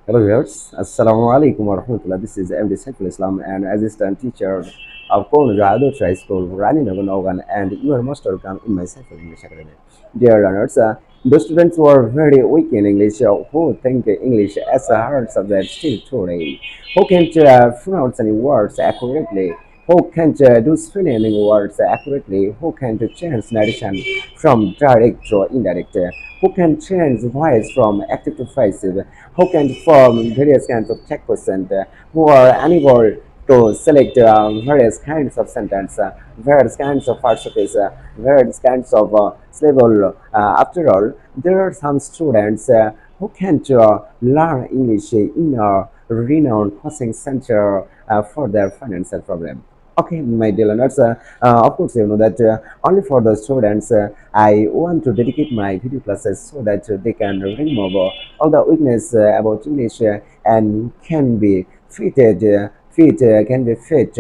Hello viewers, Assalamu alaikum wa rahmatullah. This is MD Saiful Islam and assistant teacher of College Adult High School, Rani Nagan, and you are most welcome in my Saiful English Academy. Dear learners, the students who are very weak in English, who think English as a hard subject still today, who can't pronounce any words accurately, who can't do spelling words accurately, who can't change narration from direct to indirect, who can change voice from active to passive, who can form various kinds of text questions, who are unable to select various kinds of sentence, various kinds of participles, various kinds of syllable. After all, there are some students who can't learn English in a renowned coaching center for their financial problem. Okay, my dear learners, of course, you know that only for the students, I want to dedicate my video classes so that they can remove all the weakness about English and can be can be fit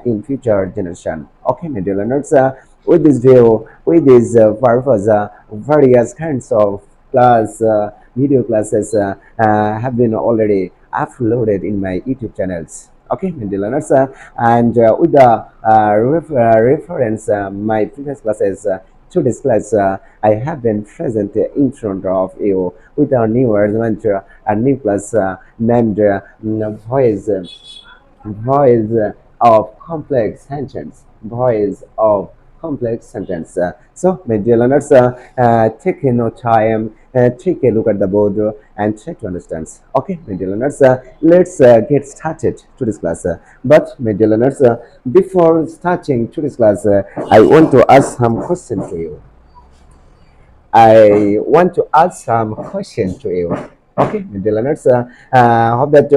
in future generation. Okay, my dear learners, with this purpose, various kinds of video classes have been already uploaded in my YouTube channels. Okay, my dear learners, and with the reference my previous classes. To this class, I have been present in front of you with our new adventure, a new class named Voice of Complex Sentence. Voice of Complex Sentence. So, my dear learners, take no time, take a look at the board and try to understand. Okay, my dear learners, let's get started to this class. But, my dear learners, before starting to this class, I want to ask some questions to you. I want to ask some questions to you. Okay, dear learners, hope that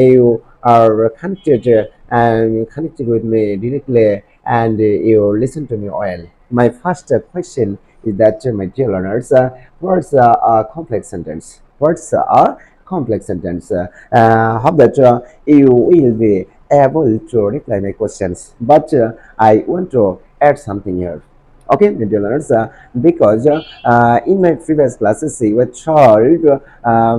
you are connected and connected with me directly and you listen to me well. My first question is that, my dear learners, what's a complex sentence? What's a complex sentence? Hope that you will be able to reply my questions. But I want to add something here. Okay, dear learners, because in my previous classes we were told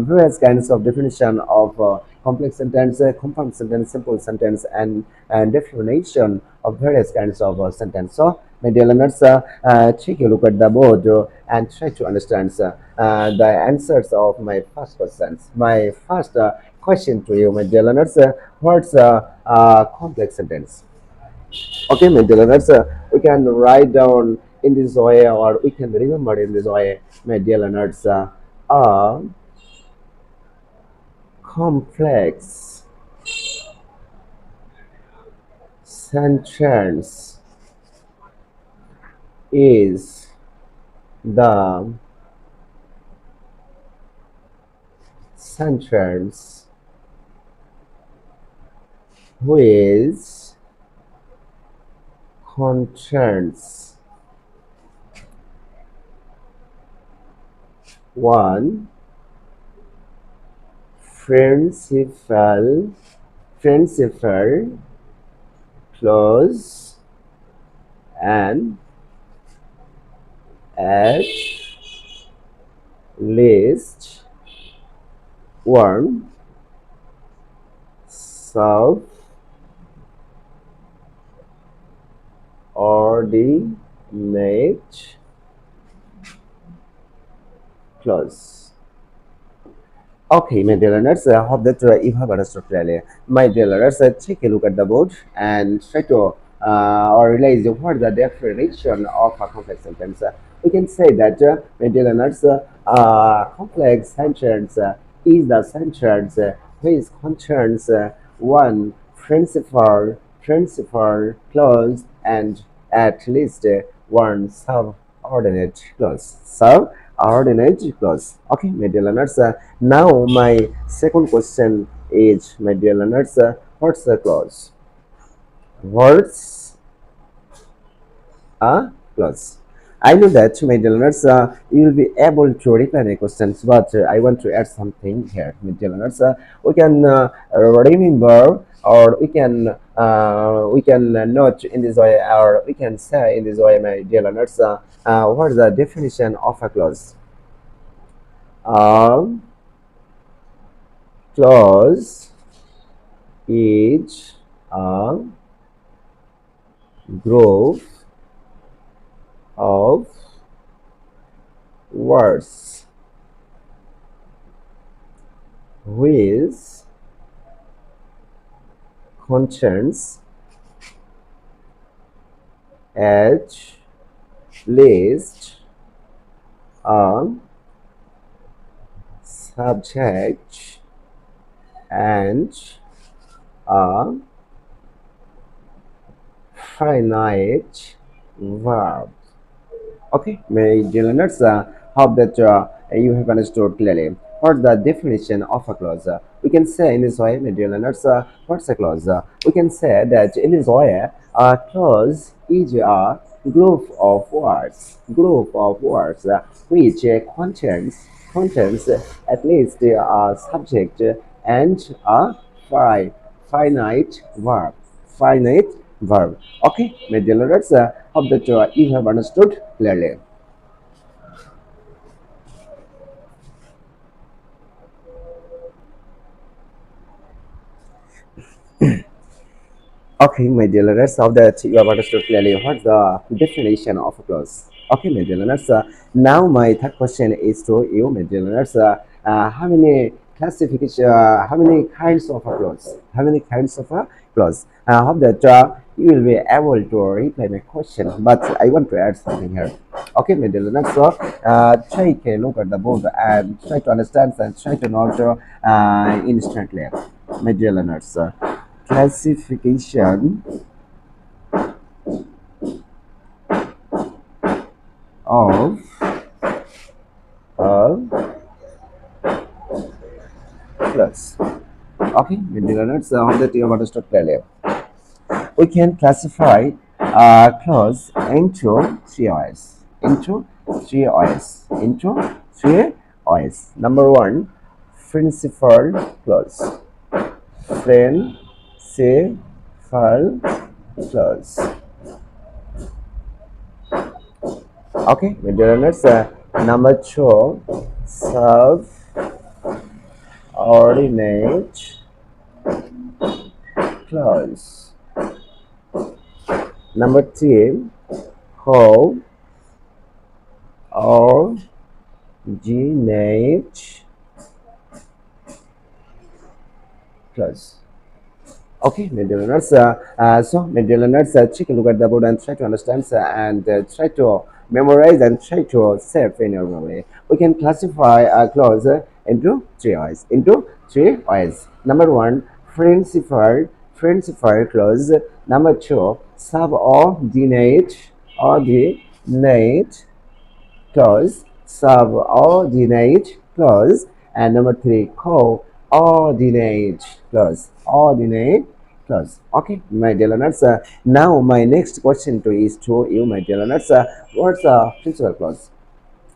various kinds of definition of complex sentence, compound sentence, simple sentence, and definition of various kinds of sentence. So, my dear learners, take a look at the board and try to understand the answers of my first questions. My first question to you, my dear learners, what's a complex sentence? Okay, my dear learners, we can write down in this way or we can remember in this way, my dear learners, a complex sentence is the sentence which contains one principal clause and at least one subordinate clause. Okay, my dear learners, I hope that you have understood clearly. My dear learners, take a look at the board and try to or realize what the definition of a complex sentence. We can say that, my dear learners, complex sentence is the sentence which concerns one principal clause and at least one subordinate clause. Subordinate clause. Okay, my dear learners. Now my second question is, my dear learners, what's the clause? What's a clause? I know that, my dear learners, you will be able to reply my questions, but I want to add something here, my dear learners. We can remember, or we can note in this way, or we can say in this way, my dear learners, what is the definition of a clause? Um, clause is a group of words which contains at least a subject and a finite verb. Okay, my dear learners, hope that you have understood clearly. What's the definition of a clause? We can say in this way, my dear learners, what's a clause? We can say that in this way, a clause is a group of words which contains at least a subject and a fi- finite verb. Finite verb. Okay, my dear learners, hope that you have understood clearly. Okay, my dear learners, now that you have understood clearly what's the definition of a clause. Okay, my dear learners, now my third question is to you, my dear learners. How many how many kinds of a clause? How many kinds of a clause? I hope that you will be able to reply my question, but I want to add something here. Okay, my dear learners, so take a look at the board and try to understand and try to note instantly, my dear learners. Classification of a class. Okay, with the learners, hope that you have understood clearly. We can classify a clause into three ways. Into three ways. Into three ways. Number one, principal clause. Principal clause. Okay, with the learners, number two, subordinate clause. Number three, coordinate clause. Okay, my dear learners. My dear learners, take a look at the board and try to understand and try to memorize and try to save in your memory. We can classify a clause into three ways. Number one, principal clause. Number two, subordinate clause, subordinate clause, and number three, coordinate clause, ordinate clause. Okay, my dear learners. Now my next question to is to you, my dear learners. What's a principal clause?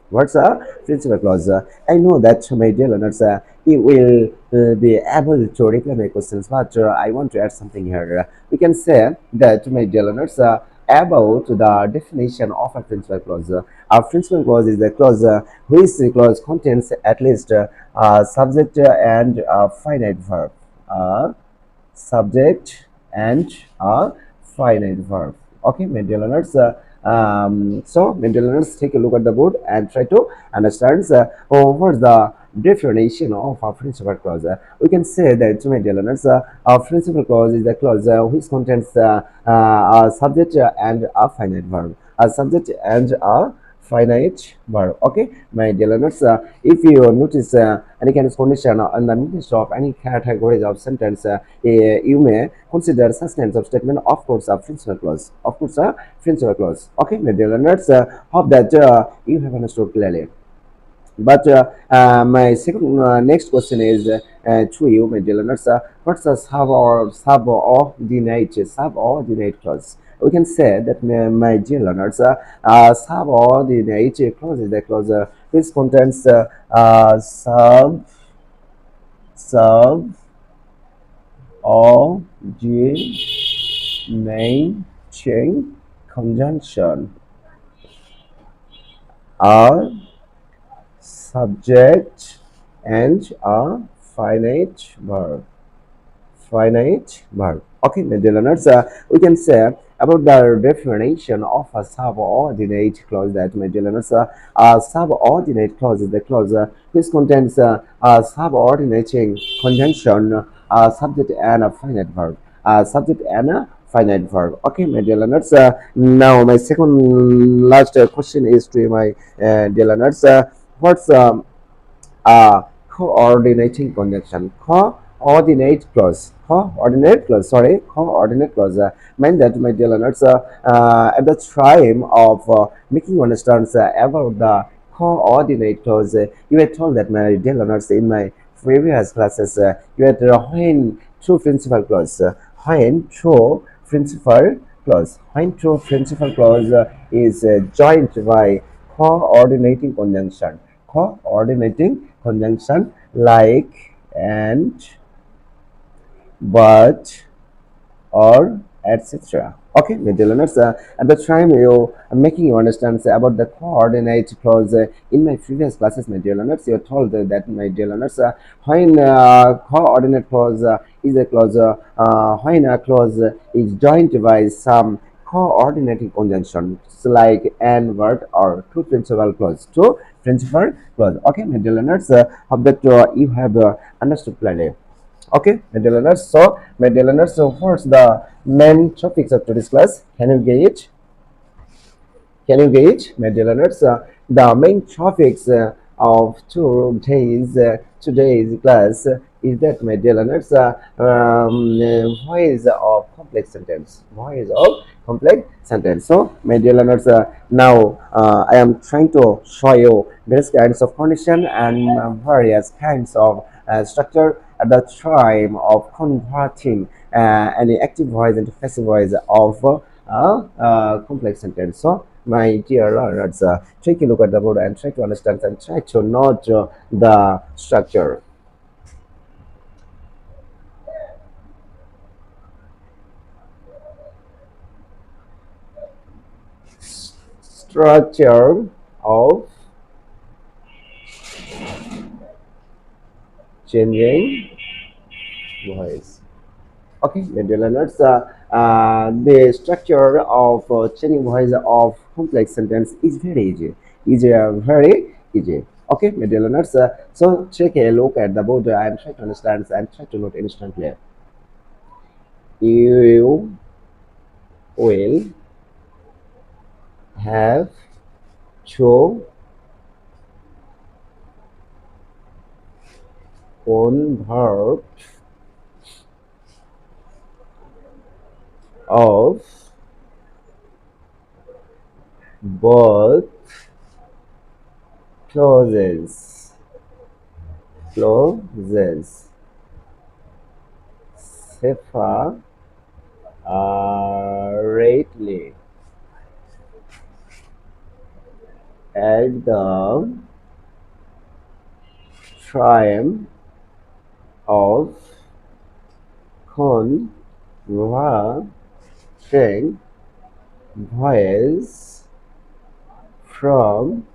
What's a principal clause? I know that my dear learners, you will be able to reply my questions, but I want to add something here. We can say that, my dear learners, about the definition of a principal clause. A principal clause is a clause which the clause contains at least a subject and a finite verb. A subject and a finite verb. Okay, my dear learners. So, my dear learners, take a look at the board and try to understand what's the definition of a principal clause. We can say that, my dear learners, a principal clause is a clause which contains a subject and a finite verb. A subject and a finite verb. Okay, my dear learners, if you notice any kind of condition in the midst of any categories of sentence, you may consider such kinds of statement, of course, a principal clause. Of course, a principal clause. Okay, my dear learners, hope that you have understood clearly. But my second next question is to you, my dear learners. What's a subordinate clause? We can say that, my dear learners, subordinate clause is the clause which contains subordinate conjunction are subject and a finite verb. Finite verb. Okay, my dear learners, we can say about the definition of a subordinate clause that, my dear learners, a subordinate clause is the clause which contains a subordinating conjunction, a subject and a finite verb. A subject and a finite verb. Okay, my dear learners, now my second last question is to my dear learners, what's coordinating conjunction. Coordinate clause meant that, my dear learners, at the time of making you understand about the coordinate clause, you were told that, my dear learners, in my previous classes, you had when true principal clause, when true principal when true principal clause is joined by coordinating conjunction like and, but, or, etc. Okay, my dear learners, at the time you making you understand about the coordinate clause in my previous classes, my dear learners, you are told that, my dear learners, when coordinate clause is a clause when a clause is joined by some coordinating conjunction like and, word, or two principal clause. Okay, my dear learners, hope that you have understood clearly. Okay, my dear learners. So, my dear learners, so what's the main topics of today's class? Can you gauge? Can you gauge, my dear learners? The main topics of today's class is that, my dear learners, voice of complex sentence. Voice of complex sentence. So, my dear learners, now I am trying to show you various kinds of condition and various kinds of structure at the time of converting any active voice into passive voice of complex sentence. So, my dear learners, take a look at the board and try to understand and try to note the structure. Structure of changing voice. Okay, my dear learners, the structure of changing voice of complex sentence is very easy. Very easy. Okay, my dear learners, so take a look at the board and try to understand and try to note instantly. You will have to convert of both clauses separately at the time of converting voice from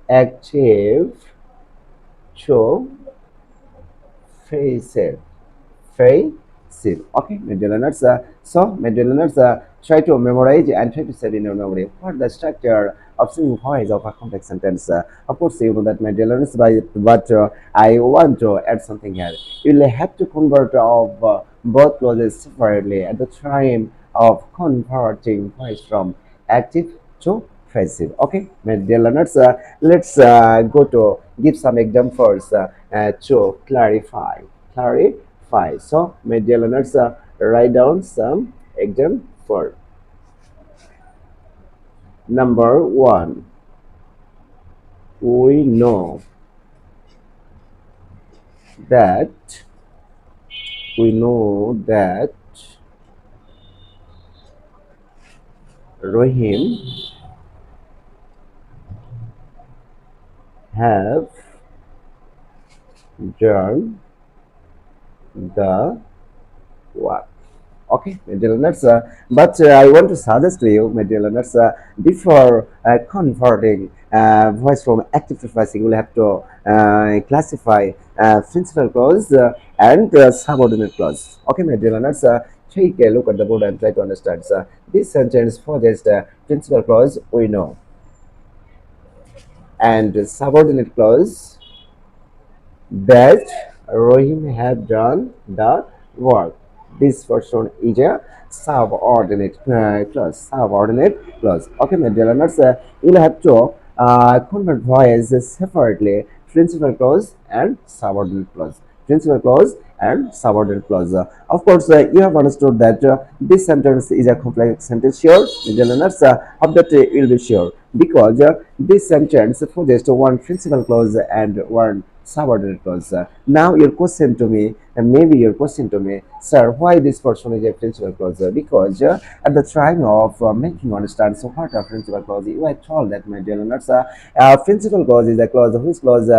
active to passive. Passive. Okay, my dear learners. So, my dear learners, try to memorize and try to set in your memory what the structure of single voice of a complex sentence. Of course, you know that, my dear learners, but I want to add something here. You will have to convert of both clauses separately at the time of converting voice from active to passive. Okay, my dear learners, let's go to give some examples to clarify. So, my dear learners, write down some example. Number one, we know that we know that Rahim have done the work. Okay, my dear learners, but I want to suggest to you, my dear learners, before converting voice from active to passive, we'll have to classify principal clause and subordinate clause. Okay, my dear learners, take a look at the board and try to understand. This sentence for this principal clause we know, and subordinate clause that Rohim have done the work. This person is a subordinate clause. Subordinate clause. Okay, my dear learners, you'll have to convert voice separately. Principal clause and subordinate clause. Principal clause and subordinate clause. Of course, you have understood that this sentence is a complex sentence. Sure, my dear learners, of that you'll be sure because this sentence possessed one principal clause and one subordinate clause. Now your question to me, and maybe your question to me, sir, why this person is a principal clause? Because at the time of making understand so what a principal clause, you are told that, my dear learners, principal clause is a clause whose clause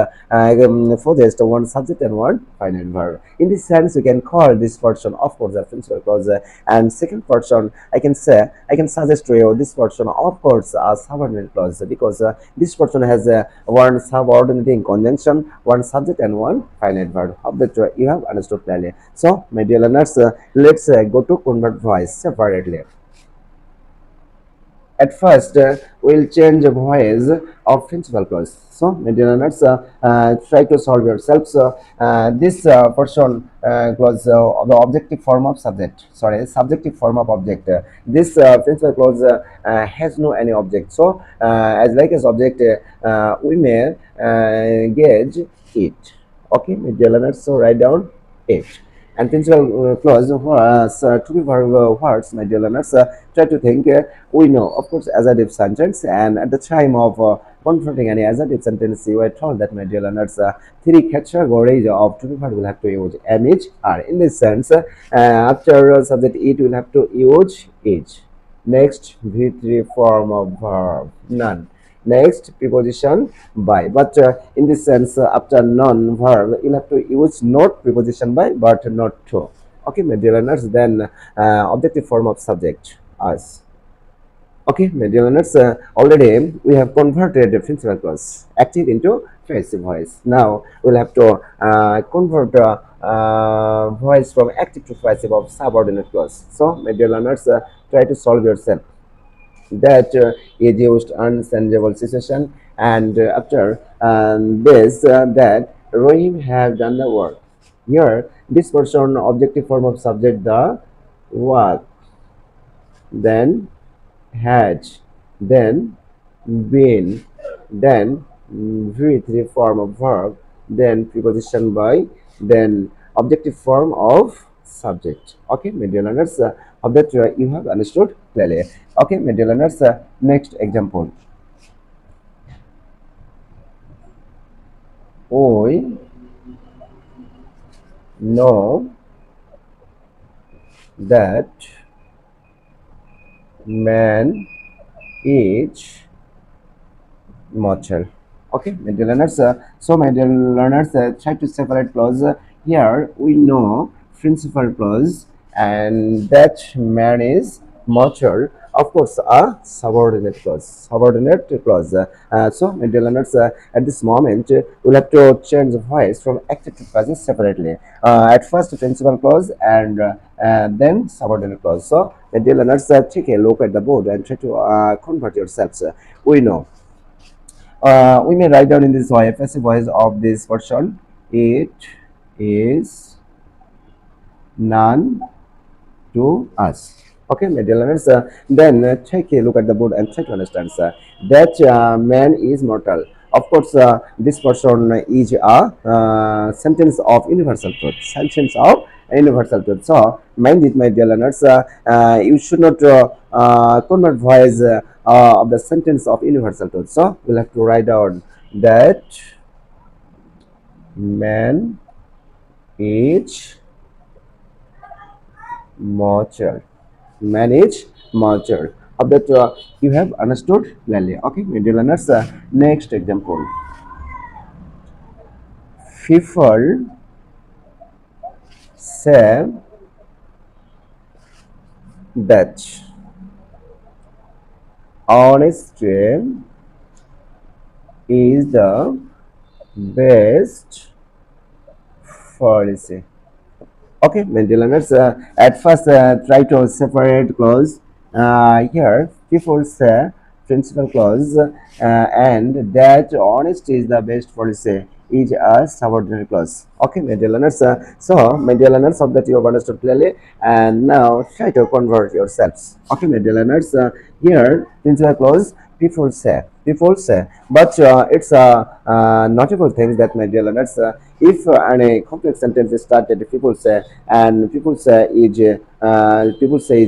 possessed one subject and one final verb. In this sense, you can call this person, of course, a principal clause, and second person, I can suggest to you this person, of course, a subordinate clause because this person has one subordinating conjunction, one subject, and one finite verb. Hope that you have understood clearly. So, my dear learners, let's go to convert voice separately. At first, we'll change the voice of principal clause. So, my dear learners, try to solve yourself. So, this person clause, the objective form of subject. Sorry, subjective form of object. This principal clause has no any object. So, as like as object, we may gauge it. Okay, my dear learners. So, write down it. And principal clause to be words, my dear learners, try to think. We know, of course, assertive sentence, and at the time of confronting any assertive sentence, you are told that, my dear learners, three categories of to be verb will have to use am, is, are. In this sense, after subject it will have to use is. Next, V3 form of verb, none. Next, preposition by. But in this sense, after non-verb, you'll have to use not preposition by, but not to. Okay, my dear learners, then objective form of subject, us. Okay, my dear learners, already we have converted the principal clause active into passive voice. Now we'll have to convert voice from active to passive of subordinate clause. So, my dear learners, try to solve yourself. That is used unchangeable situation, and after this that Rohim have done the work. Here, this person objective form of subject the work, then had, then been, then V3 form of verb, then preposition by, then objective form of subject. Okay, my dear learners, of that you have understood clearly. Okay, my dear learners, next example. We know that man is mortal. Okay, my dear learners. So, my dear learners, try to separate clause. Here we know principal clause, and that man is mortal. Of course, a subordinate clause. Subordinate clause. So, my dear learners, at this moment, we'll have to change the voice from active to passive separately. At first, principal clause, and then subordinate clause. So, my dear learners, take a look at the board and try to convert yourselves. We know we may write down in this way passive voice of this person. It is none to us. Okay, my dear learners, then take a look at the board and try to understand, sir, that man is mortal. Of course, this person is a sentence of universal truth. Sentence of universal truth. So, mind it, my dear learners, you should not convert voice of the sentence of universal truth. So, we'll have to write down that man is mortal. Manage mortal. Of that you have understood clearly. Okay, my dear learners. Next example. People say that honesty is the best policy. Okay, mental learners at first try to separate clause. Here, people say principal clause and that honesty is the best policy is a subordinate clause. Okay, mental learners. So, mental learners, hope that you have understood clearly, and now try to convert yourselves. Okay, mental learners. Here, principal clause. People say, but it's a notable thing that my dear learners, if any complex sentence is started, people say is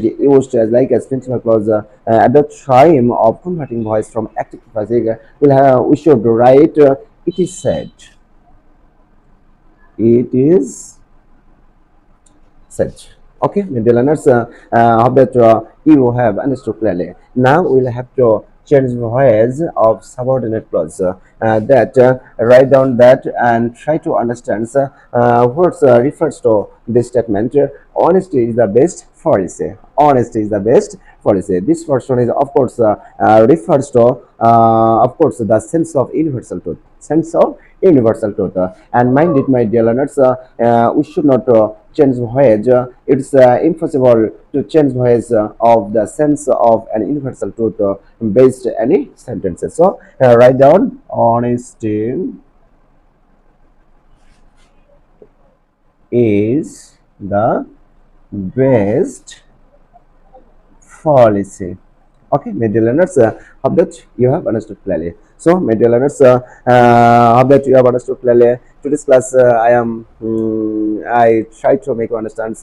used as like as principal clause at the time of converting voice from active to passive, we should write it is said, it is such. Okay, dear learners, hope that you have understood clearly. Now we'll have to change the voice of subordinate clause. That write down that and try to understand what refers to this statement. Honesty is the best policy. Honesty is the best policy. This version is of course refers to of course the sense of universal truth. Sense of universal truth. And mind it, my dear learners, we should not change voyage. It's impossible to change voyage of the sense of an universal truth based any sentences. So write down honesty is the best policy. Okay, my dear learners, hope that you have understood clearly. So, my dear learners, hope that you have understood clearly. Today's class, I try to make you understand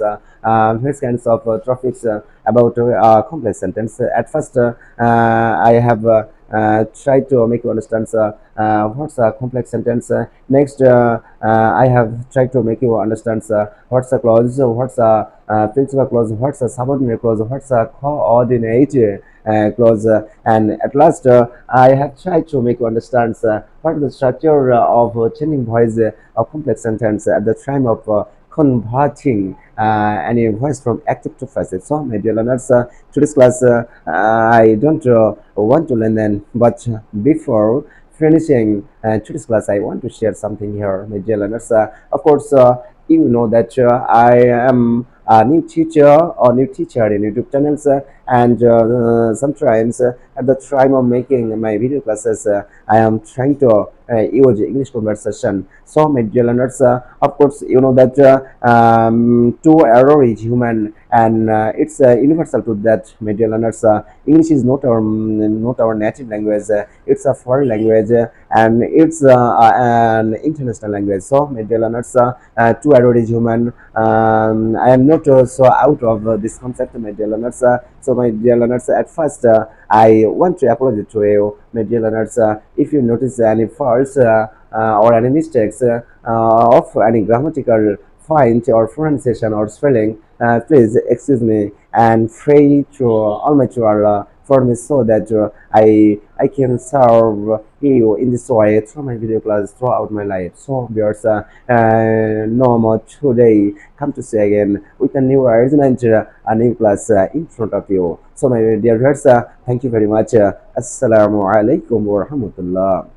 various kinds of topics about complex sentence. At first, I have tried to make you understand what's a complex sentence. Next, I have tried to make you understand what's a clause, what's a principal clause, what's a subordinate clause, what's a coordinate clause, and at last I have tried to make you understand what is the structure of changing voice of complex sentence at the time of converting any voice from active to passive. So, my dear learners, today's class I don't want to learn then, but before finishing today's class, I want to share something here, my dear learners. Of course, you know that I am a new teacher or new teacher in YouTube channels, and sometimes at the time of making my video classes, I am trying to use English conversation. So, my dear learners, of course, you know that to error is human, and it's universal truth that, my dear learners, English is not our native language. It's a foreign language, and it's an international language. So, my dear learners, to error is human. I am not so out of this concept, my dear learners. So, my dear learners, at first, I want to apologize to you, my dear learners, if you notice any faults or any mistakes of any grammatical point or pronunciation or spelling. Please excuse me and pray to Almighty Allah for me so that I can serve you in this way through my video class throughout my life. So, viewers, no more today. Come to see again with a new arrangement, a new class in front of you. So, my dear viewers, thank you very much. Assalamu alaikum wa rahmatullah.